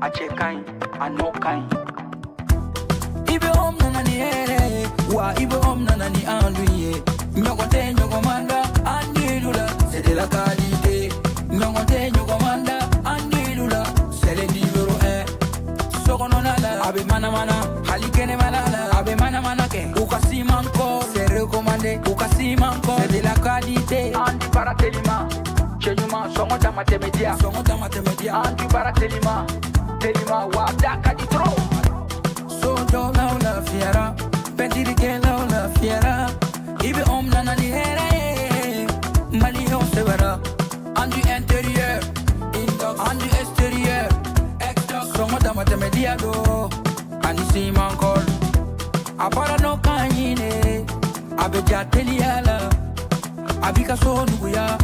a cɛ ka ɲi a nɔ ka ɲi i bɛ om nana ni hɛrɛ ye wa i bɛ om nana ni an lu ye ɲɔgɔn tɛ ɲɔgɔn man da an nilu la c'est de la qualité ɲɔgɔn tɛ ɲɔgɔn man da an nilu la c'est le numéro 1 sokɔnɔna la a bɛ manamana hali kɛnɛmana la a bɛ manamana kɛ u ka siman kɔ c'est recommandé u ka siman kɔ c'est de la qualité an di baara telima cɛ ɲuman sɔngɔ dama tɛmɛ diya an di baara telima wa da ka di trop sojɔlaw lafiyara pɛntirikɛlaw lafiyara i bɛ om nana ni hɛrɛ ye maliyɛnw sɛbɛra an du intérieur an du extérieur sɔngɔ dama tɛmɛ diya do ani siman kɔl a baara n'o ka ɲi ne a bɛ ja teliya la a b'i ka so nuguya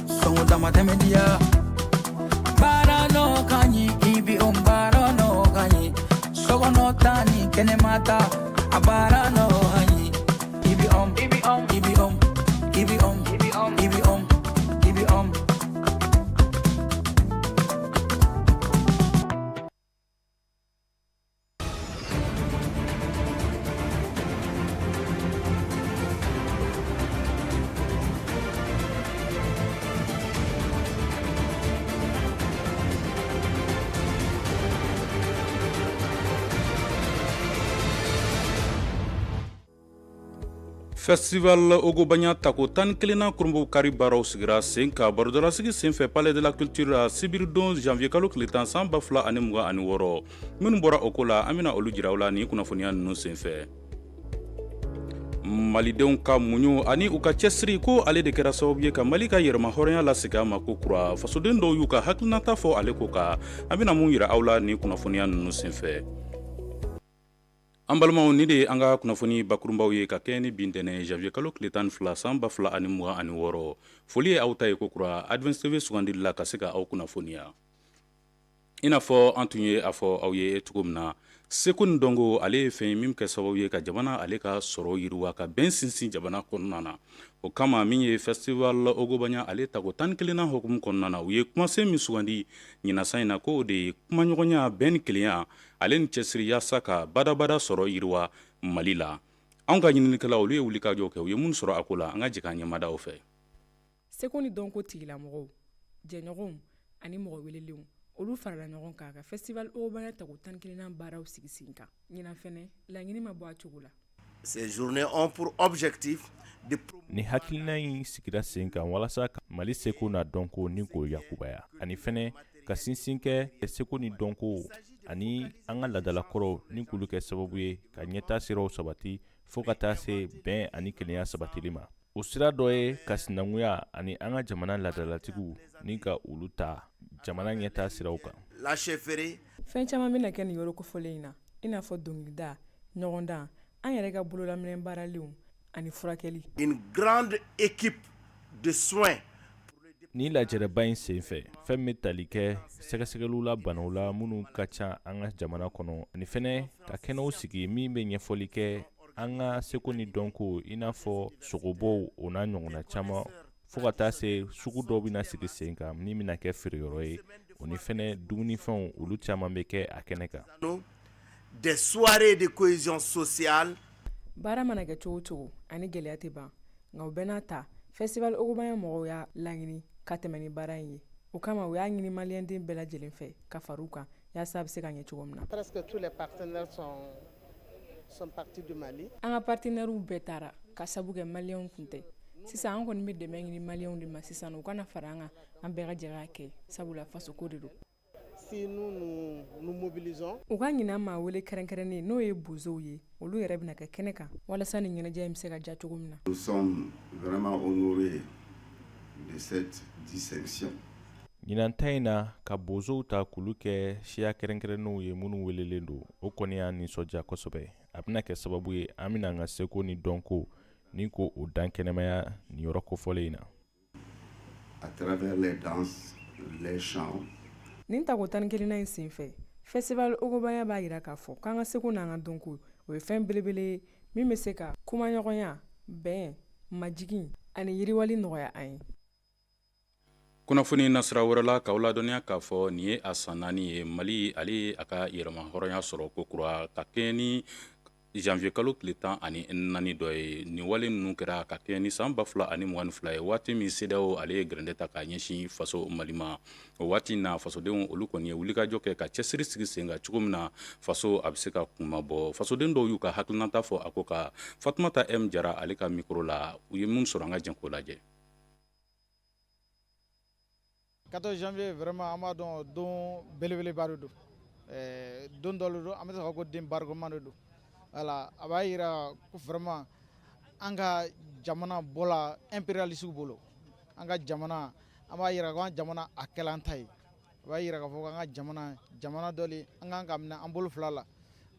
sɔngɔ dama tɛmɛ diya baara n'o ka ɲi i bɛ om baara n'o ka ɲi sokɔnɔ ta ni kɛnɛma ta a baara n'o ka ɲi i bɛ om i bɛ om i bɛ om i bɛ om i bɛ om i bɛ om i bɛ om. Festival Ogobanya tako tan kelena kurumbu kari baraw sigira sen ka barodala sigi sen fɛ Palais de la Culture a sibiridon janvier kalo tile tan san 2026 minnu bɔra o ko la an bɛna olu jira u la ni kunnafoniya ninnu sen fɛ. Malidenw ka muɲu ani u ka cɛsiri ko ale de kɛra sababu ye ka Mali ka yɛrɛma hɔrɔnya lasegin a ma ko kura fasoden dɔw y'u ka hakilinata fɔ ale ko kan an bɛna mun yira aw la ni kunnafoniya ninnu sen fɛ. An balimaw ni de ye an ka kunnafoni bakurunbaw ye ka kɛ ni bin tɛnɛ janvier kalo tile 12 san 2026 foli ye aw ta ye ko kura Advance TV sugandili la ka se ka aw kunnafoniya. I n'a fɔ an tun ye a fɔ aw ye cogo min na seko ni dɔnko ale ye fɛn min kɛ sababu ye ka jamana ale ka sɔrɔ yiriwa ka bɛn sinsin jamana kɔnɔna na o kama min ye festival Ogobanya ale tako 11nan hukumu kɔnɔna na u ye kumasen min sugandi ɲinasan in na ko o de ye kumaɲɔgɔnya bɛn ni kelenya ale ni cɛsiri yaasa ka badabada sɔrɔ yiriwa Mali la. Anw ka ɲininikɛlaw olu ye wulikajɔ kɛ u ye mun sɔrɔ a ko la an ka jigin an ɲɛmadaw fɛ. Seko ni dɔnko tigilamɔgɔw jɛɲɔgɔnw ani mɔgɔ welelenw olu farala ɲɔgɔn kan ka festival Ogobanya tako 11nan baaraw sigi sen kan. Ɲinan fɛnɛ laɲini ma bɔ a cogo la. Ces journées ont pour objectif de ni hakilina in sigira sen kan walasa ka Mali seko n'a dɔnko ni k'o yakubaya ani fɛnɛ ka sinsin kɛ seko ni dɔnko ani an ka ladalakɔrɔw ni k'olu kɛ sababu ye ka ɲɛtaa siraw sabati fo ka taa se bɛn ani kelenya sabatili ma. O sira dɔ ye ka sinankunya ani an ka jamana ladalatigiw ni ka olu ta jamana ɲɛtaa siraw kan. La chefferie fɛn caman bɛna kɛ nin yɔrɔ kofɔlen in na i n'a fɔ dɔnkilida ɲɔgɔndan an yɛrɛ ka bololaminɛ baaralenw ani furakɛli. Une grande équipe de soins ni lajɛrɛba in sen fɛ fɛn bɛ tali kɛ sɛgɛsɛgɛliw la banaw la minnu ka ca an ka jamana kɔnɔ ani fɛnɛ ka kɛnɛw sigi min bɛ ɲɛfɔli kɛ an ka seko ni dɔnko i n'a fɔ sogobow o n'a ɲɔgɔnna caman fo ka taa se sugu dɔw bɛna sigi sen kan min bɛna kɛ feereyɔrɔ ye o ni fɛnɛ dumunifɛnw olu caman bɛ kɛ a kɛnɛ kan. Des soirées de cohésion sociale. Baara mana kɛ cogo cogo ani gɛlɛya tɛ ban nka o bɛɛ n'a ta festival Ogobanya mɔgɔw y'a laɲini ka tɛmɛ ni baara in ye o kama u y'a ɲini maliyɛnden bɛɛ lajɛlen fɛ ka far'u kan yaasa a bɛ se ka ɲɛ cogo min na. Presque tous les partenaires sont partis du Mali. An ka partenaires bɛɛ taara ka sabu kɛ maliyɛnw kun tɛ sisan an kɔni bɛ dɛmɛ ɲini maliyɛnw de ma sisan u kana fara an kan an bɛɛ ka jɛ k'a kɛ sabula faso ko de don. Si nous mobilisons. U ka ɲin'an ma wele kɛrɛnkɛrɛnnen n'o ye bozow ye olu yɛrɛ bɛna kɛ kɛnɛ kan walasa nin ɲɛnajɛ in bɛ se ka ja cogo min na. Nous sommes vraiment honorés de cette distinction. ɲinan ta in na ka bozow ta k'olu kɛ siya kɛrɛnkɛrɛnnenw ye minnu welelen don o kɔni y'an nisɔndiya kosɛbɛ a bɛna kɛ sababu ye an bɛna an ka seko ni dɔnko ni ko o dan kɛnɛmaya nin yɔrɔ kofɔlen in na. À travers les danses, les chants. Nin tako 11nan in sen fɛ festival Ogobanya b'a yira k'a fɔ k'an ka seko n'an ka dɔnko o ye fɛn belebele ye min bɛ se ka kumaɲɔgɔnya bɛn majigin ani yiriwali nɔgɔya an ye. kunnafoni nasira wɛrɛ la k'aw ladɔnniya k'a fɔ nin ye a san 4 ye mali ale a ka yɛrɛma hɔrɔnya sɔrɔ ko kura ka kɛɲɛ ni janvier kalo tile 14 dɔ ye nin wale ninnu kɛra ka kɛɲɛ ni san 2022 ye waati min CEDEAO ale ye gɛrɛndɛ ta ka ɲɛsin faso mali ma o waati na fasodenw olu kɔni ye wulikajɔ kɛ ka cɛsiri sigi sen kan cogo min na faso a bɛ se ka kuma bɔ fasoden dɔw y'u ka hakilinata fɔ a ko ka Fatumata M Jara ale ka micro la u ye mun sɔrɔ an ka jɛnko lajɛ. 14 janvier vraiment an b'a dɔn don belebeleba de don don dɔ de don an bɛ se ka fɔ ko débarquement de don voilà a b'a yira ko vraiment an ka jamana bɔla impérialistes bolo an ka jamana an b'a yira ko an jamana a kɛla an ta ye a b'a yira k'a fɔ ko an ka jamana dɔ le an kan ka minɛ an bolo fila la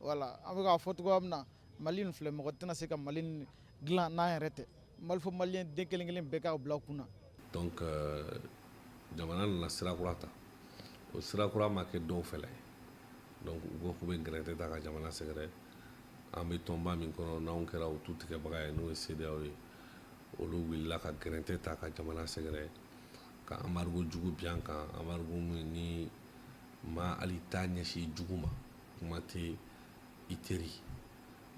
voilà an bɛ k'a fɔ cogoya min na Mali nin filɛ mɔgɔ tɛna se ka Mali nin dilan n'an yɛrɛ tɛ Mali fɔ maliyɛn den kelen kelen bɛɛ k'a bila kunna. Donc jamana nana sira kura ta o sira kura ma kɛ dɔw fɛla ye donc u ko k'u bɛ gɛrɛntɛ ta ka jamana sɛgɛrɛ an bɛ tɔnba min kɔnɔ n'anw kɛra o tu tigɛbaga ye n'o ye CEDEAO ye olu wulila ka gɛrɛntɛ ta ka jamana sɛgɛrɛ ka embargo jugu bi an kan embargo min ni ma hali taa ɲɛsin jugu ma kuma tɛ i teri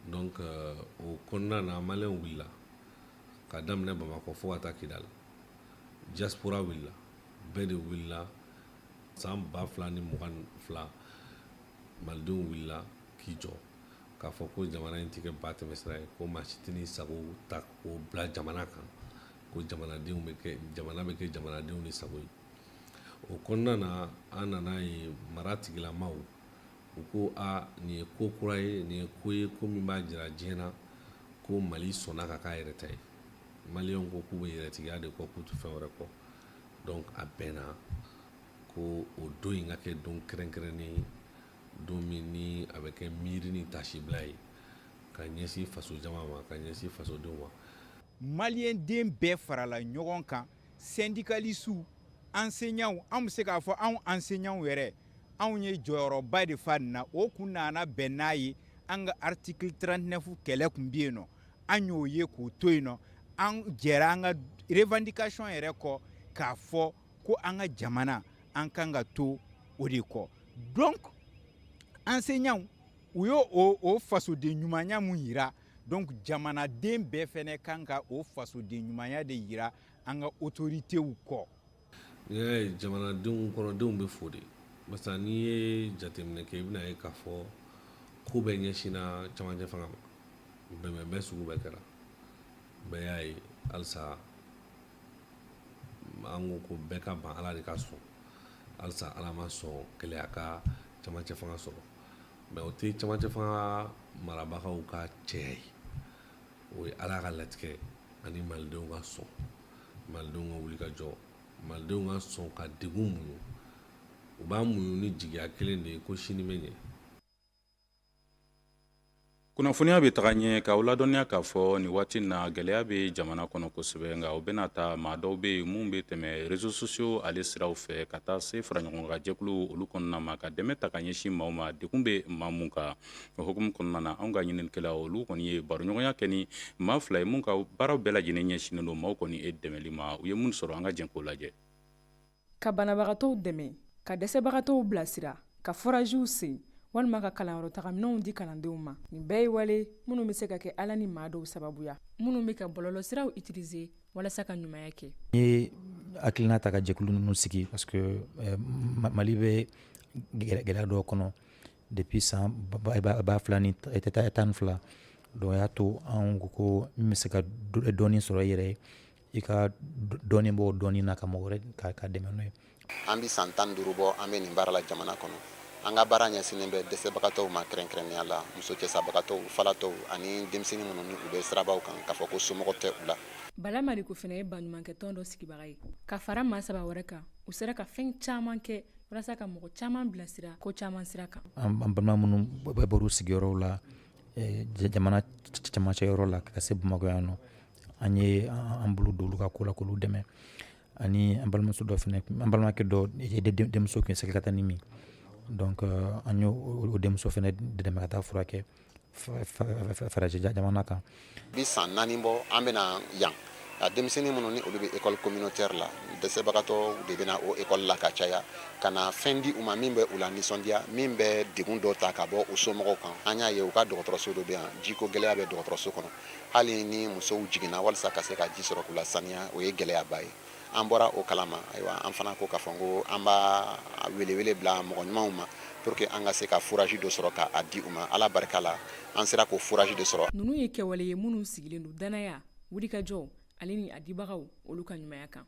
donc o kɔnɔna na maliyɛnw wulila ka daminɛ Bamakɔ fo ka taa Kidali diaspora wulila bɛɛ de wulila san 2022 malidenw wulila k'i jɔ k'a fɔ ko jamana in tɛ kɛ ba tɛmɛsira ye ko maa si tɛ n'i sago ta k'o bila jamana kan ko jamana bɛ kɛ jamanadenw ni sago ye o kɔnɔna na an nana ye mara tigilamaw u ko nin ye ko kura ye nin ye ko ye ko min b'a jira diɲɛ na ko Mali sɔnna ka k'a yɛrɛ ta ye maliyɛnw ko k'u bɛ yɛrɛtigiya de kɔ k'u tɛ fɛn wɛrɛ kɔ donc a bɛnna ko o don in ka kɛ don kɛrɛnkɛrɛnnen ye don min ni a bɛ kɛ miiri ni tasibila ye ka ɲɛsin faso jama ma ka ɲɛsin fasodenw ma. Maliyɛn den bɛɛ farala ɲɔgɔn kan syndicalistes enseignants an bɛ se k'a fɔ anw enseignants yɛrɛ anw ye jɔyɔrɔba de fa nin na o kun nana bɛn n'a ye an ka article 39 kɛlɛ kun bɛ yen nɔ an y'o ye k'o to yen nɔ an jɛra an ka revendication yɛrɛ kɔ k'a fɔ ko an ka jamana an kan ka to o de kɔ donc enseignants u y'o o fasoden ɲumanya mun yira donc jamanaden bɛɛ fɛnɛ kan ka o fasoden ɲumanya de yira an ka autoritéw kɔ. N'i y'a ye jamanadenw kɔnɔdenw bɛ fo de parce que n'i ye jateminɛ kɛ i bɛna ye k'a fɔ ko bɛɛ ɲɛsinna camancɛ fanga ma bɛnbɛnbɛn sugu bɛɛ kɛra bɛɛ y'a ye halisa an ko ko bɛɛ ka ban Ala de ka sɔn halisa Ala ma sɔn kɛlɛya ka camancɛ fanga sɔrɔ mais o tɛ camancɛ fanga marabagaw ka cɛya ye o ye Ala ka latigɛ ani malidenw ka sɔn malidenw ka wuli ka jɔ malidenw ka sɔn ka degun muɲu u b'a muɲu ni jigiya kelen de ye ko sini bɛ ɲɛ. kunnafoniya bɛ taga ɲɛ k'aw ladɔnniya k'a fɔ nin waati na gɛlɛya bɛ jamana kɔnɔ kosɛbɛ nka o bɛna ta maa dɔw bɛ yen mun bɛ tɛmɛ réseaux sociaux ale siraw fɛ ka taa se fara ɲɔgɔn kan jɛkulu olu kɔnɔna ma ka dɛmɛ ta ka ɲɛsin maaw ma degun bɛ maa mun kan o hukumu kɔnɔna na anw ka ɲininikɛlaw olu kɔni ye baroɲɔgɔnya kɛ ni maa fila ye mun ka baaraw bɛɛ lajɛlen ɲɛsinnen don maaw kɔni e dɛmɛli ma u ye mun sɔrɔ an ka jɛnko lajɛ. ka banabagatɔw dɛmɛ ka dɛsɛbagatɔw bilasira ka forajiw sen walima ka kalanyɔrɔtagaminɛnw di kalandenw ma nin bɛɛ ye wale minnu bɛ se ka kɛ Ala ni maa dɔw sababuya minnu bɛ ka bɔlɔlɔsiraw utiliser walasa ka ɲumanya kɛ. N ye hakilina ta ka jɛkulu ninnu sigi parce que Mali bɛ gɛlɛya dɔw kɔnɔ depuis san 2012 donc y'a to an ko min bɛ se ka dɔɔni sɔrɔ i yɛrɛ ye i ka dɔɔni bɔ dɔɔni na ka mɔgɔ wɛrɛ ka dɛmɛ n'o ye. An bɛ san 15 bɔ an bɛ nin baara la jamana kɔnɔ. An ka baara ɲɛsinnen bɛ dɛsɛbagatɔw ma kɛrɛnkɛrɛnnenya la muso cɛsabagatɔw falatɔw ani denmisɛnnin minnu ni u bɛ sirabaw kan k'a fɔ ko somɔgɔ tɛ u la. Bala Mariku fana ye baɲumankɛ tɔn dɔ sigibaga ye ka fara maa saba wɛrɛ kan u sera ka fɛn caman kɛ walasa ka mɔgɔ caman bilasira ko caman sira kan. An balima minnu bɔr'u sigiyɔrɔw la jamana cɛmancɛ yɔrɔ la ka se Bamakɔ yan nɔ an ye an bolo don olu ka ko la k'olu dɛmɛ ani an balimamuso dɔ fana an balimakɛ dɔ denmuso tun ye sekilata ni min donc an y'o denmuso fana dɛmɛ ka taa furakɛ farajɛ jamana kan. Bi san 4 bɔ an bɛna yan a denmisɛnnin minnu ni olu bɛ école communautaire la dɛsɛbagatɔ de bɛna o école la ka caya ka na fɛn di u ma min bɛ u la nisɔndiya min bɛ degun dɔ ta ka bɔ u somɔgɔw kan an y'a ye u ka dɔgɔtɔrɔso dɔ bɛ yan jiko gɛlɛya bɛ dɔgɔtɔrɔso kɔnɔ hali ni musow jiginna walasa ka se ka ji sɔrɔ k'u la saniya o ye gɛlɛyaba ye an bɔra o kalama ayiwa an fana ko k'a fɔ ko an b'a welewele bila mɔgɔ ɲumanw ma pour que an ka se ka fourage dɔ sɔrɔ k'a di u ma ala barika la an sera k'o fourage de sɔrɔ. Ninnu ye kɛwale ye minnu sigilen don danaya wulikajɔ ale ni a dibagaw olu ka ɲumanya kan.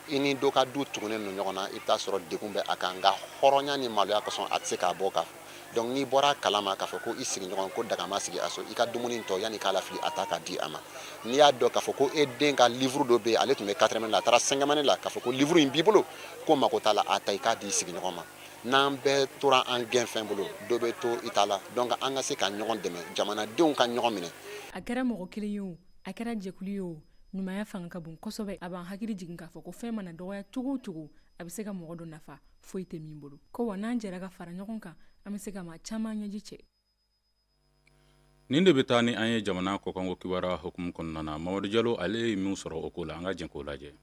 I ni dɔ ka du tugunnen don ɲɔgɔn na i bɛ taa sɔrɔ degun bɛ a kan nka hɔrɔnya ni maloya kosɔn a tɛ se k'a bɔ ka donc n'i bɔra kalama k'a fɔ ko i sigiɲɔgɔn ko daga ma sigi a so i ka dumuni tɔ yanni k'a lafili a ta k'a di a ma n'i y'a dɔn k'a fɔ ko e den ka livre dɔ bɛ yen ale tun bɛ 4e la a taara 5e la k'a fɔ ko livre in b'i bolo ko mako t'a la a ta i k'a di sigiɲɔgɔn ma n'an bɛɛ tora an gɛn fɛn bolo dɔ bɛ to i ta la donc an ka se ka ɲɔgɔn dɛmɛ jamanadenw ka ɲɔgɔn minɛ. A kɛra mɔgɔ kelen ye o a kɛra jɛkulu ye o ɲumanya fanga ka bon kosɛbɛ a b'an hakili jigin k'a fɔ ko fɛn mana dɔgɔya cogo o cogo a bɛ se ka mɔgɔ dɔ nafa foyi tɛ min bolo ko wa n'an jɛra ka fara ɲɔgɔn kan an bɛ se ka maa caman ɲɛji cɛ. nin de bɛ taa ni an ye jamana kɔkanko kibaruya hukumu kɔnɔna na Mamadu Jalo ale ye min sɔrɔ o ko la an ka jɛn k'o lajɛ.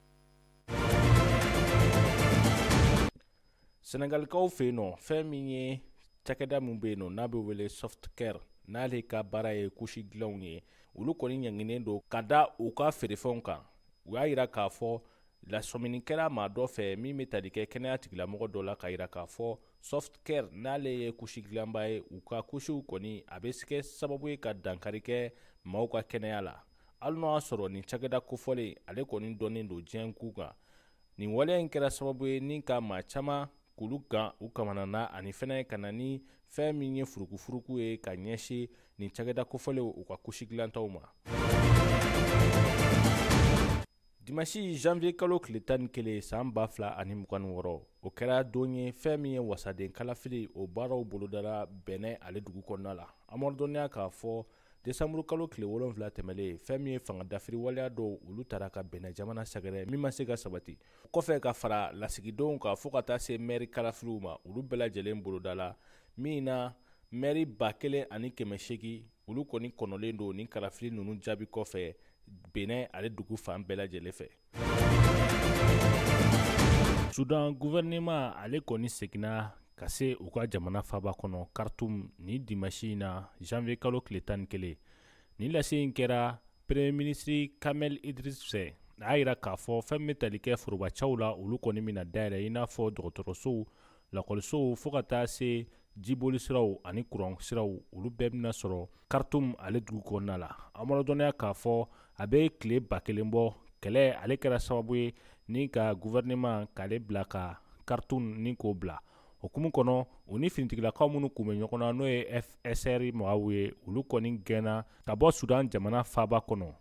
Senegalikaw fɛ yen nɔ fɛn min ye cakɛda min bɛ yen nɔ n'a bɛ wele Softcare n'ale ka baara ye kusi dilanw ye olu kɔni ɲanginen don ka da u ka feerefɛnw kan u y'a jira k'a fɔ lasɔminikɛla maa dɔ fɛ min bɛ tali kɛ kɛnɛya tigilamɔgɔ dɔ la k'a jira k'a fɔ Softcare n'ale ye kusi dilanba ye u ka kusiw kɔni a bɛ kɛ sababu ye ka dankari kɛ maaw ka kɛnɛya la hali n'o y'a sɔrɔ nin cakɛda kofɔlen ale kɔni dɔnnen don diɲɛ ku kan nin waleya in kɛra sababu ye ni ka maa caman k'olu gan u kamanana ani fɛnɛ ka na ni fɛn min ye furukufuruku ye ka ɲɛsin nin cakɛda kofɔlenw u ka kusi dilantaw ma. Dimanche janvier kalo tile 11 san 2026 o kɛra don ye fɛn min ye wasaden kalafili o baaraw bolodala bɛnɛ ale dugu kɔnɔna la amɔrdɔniya k'a fɔ desanburu kalo tile 7 tɛmɛlen fɛn min ye fanga dafiri waleya dɔw olu taara ka bɛnɛ jamana sɛgɛrɛ min ma se ka sabati kɔfɛ ka fara lasigidenw ka fɔ ka taa se maire kalafiliw ma olu bɛɛ lajɛlen bolodala min na maire 1800 olu kɔni kɔnɔlen don ni kalafili ninnu jaabi kɔfɛ Benin ale dugu fan bɛɛ lajɛlen fɛ. Sudan gouvernement ale kɔni seginna ka se u ka jamana faaba kɔnɔ Khartoum ni dimanche na janvier kalo tile 11 ni lase in kɛra premier ministre Kamel Idriss fɛ a yira k'a fɔ fɛn bɛ tali kɛ forobacɛw la olu kɔni bɛna dayɛlɛ i n'a fɔ dɔgɔtɔrɔsow lakɔlisow fo ka taa se jiboli siraw ani kuran siraw olu bɛɛ bɛna sɔrɔ Khartoum ale dugu kɔnɔna la amɔrɔdɔniya k'a fɔ a bɛ tile 1000 bɔ kɛlɛ ale kɛra sababu ye ni ka gouvernement k'ale bila ka Khartoum ni k'o bila okumu kɔnɔ u ni finitigilakaw minnu kun bɛ ɲɔgɔn na n'o ye FSR mɔgɔw ye olu kɔni gɛnna ka bɔ Sudan jamana faaba kɔnɔ.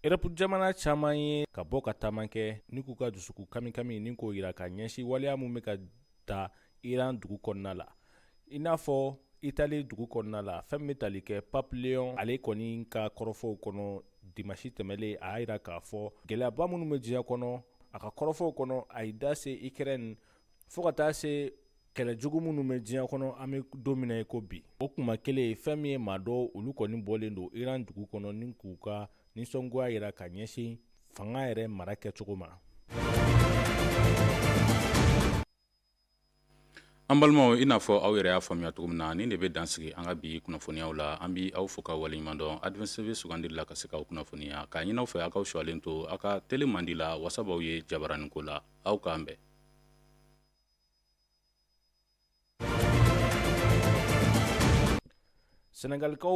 Europe jamana caman ye ka bɔ ka taama kɛ ni k'u ka dusuku kamikami ni k'o jira ka ɲɛsin waleya mun bɛ ka ta Iran dugu kɔnɔna la i n'a fɔ Italie dugu kɔnɔna la fɛn bɛ tali kɛ Pape Léon ale kɔni ka kɔrɔfɔw kɔnɔ dimanche tɛmɛlen a y'a jira k'a fɔ gɛlɛyaba minnu bɛ diɲɛ kɔnɔ a ka kɔrɔfɔw kɔnɔ a y'i da se Ukraine fo ka taa se kɛlɛjugu minnu bɛ diɲɛ kɔnɔ an bɛ don min na i ko bi o kuma kelen fɛn min ye maa dɔw olu kɔni bɔlen don Iran dugu kɔnɔ ni k'u ka nisɔngoya jira ka ɲɛsin fanga yɛrɛ mara kɛcogo ma. An balimaw i n'a fɔ aw yɛrɛ y'a faamuya cogo min na nin de bɛ dansigi an ka bi kunnafoniyaw la an bi aw fo ka waleɲuman dɔn Advance TV sugandili la ka se k'aw kunnafoniya k'a ɲini aw fɛ aw k'aw suwalen to aw ka tele mandi la wasabaw ye jabaranin ko la aw k'an bɛn. Senegalikaw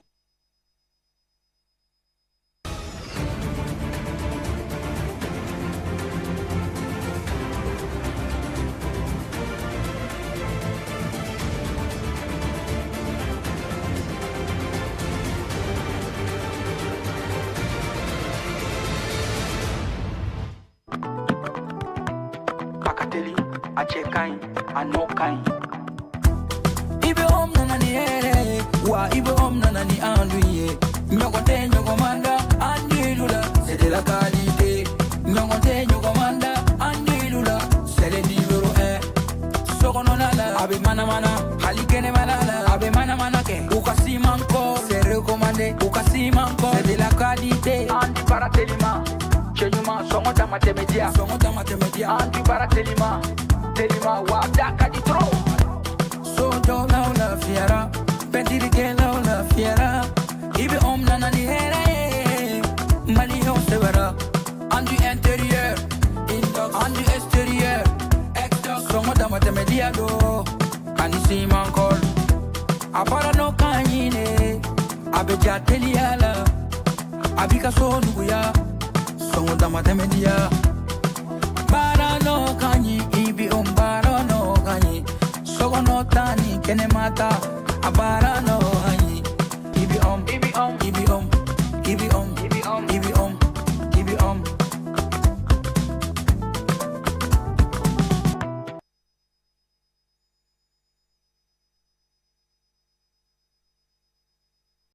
a cɛ ka ɲi a nɔ ka ɲi i bɛ om nana ni hɛrɛ wa i bɛ om nana ni an dun ye ɲɔgɔn tɛ ɲɔgɔn man da an dilu la c'est de la qualité ɲɔgɔn tɛ ɲɔgɔn man da an dilu la c'est le numéro 1 sokɔnɔna la a bɛ manamana hali kɛnɛmana la a bɛ manamana kɛ u ka siman kɔ c'est recommandé u ka siman kɔ c'est de la qualité bara telima chenyuma songo dama temedia anti bara telima wa daka di tro so do la fiera pentiri ke la fiera ibe nana ni here mali ho severa anti intérieur indox anti extérieur exdox songo dama temedia do anisi mankol abara no kanyine abeja teliala abika so nuguya songo dama temedia bara no kanyi ibi bara no kanyi sogo no tani kene mata abara no kanyi ibi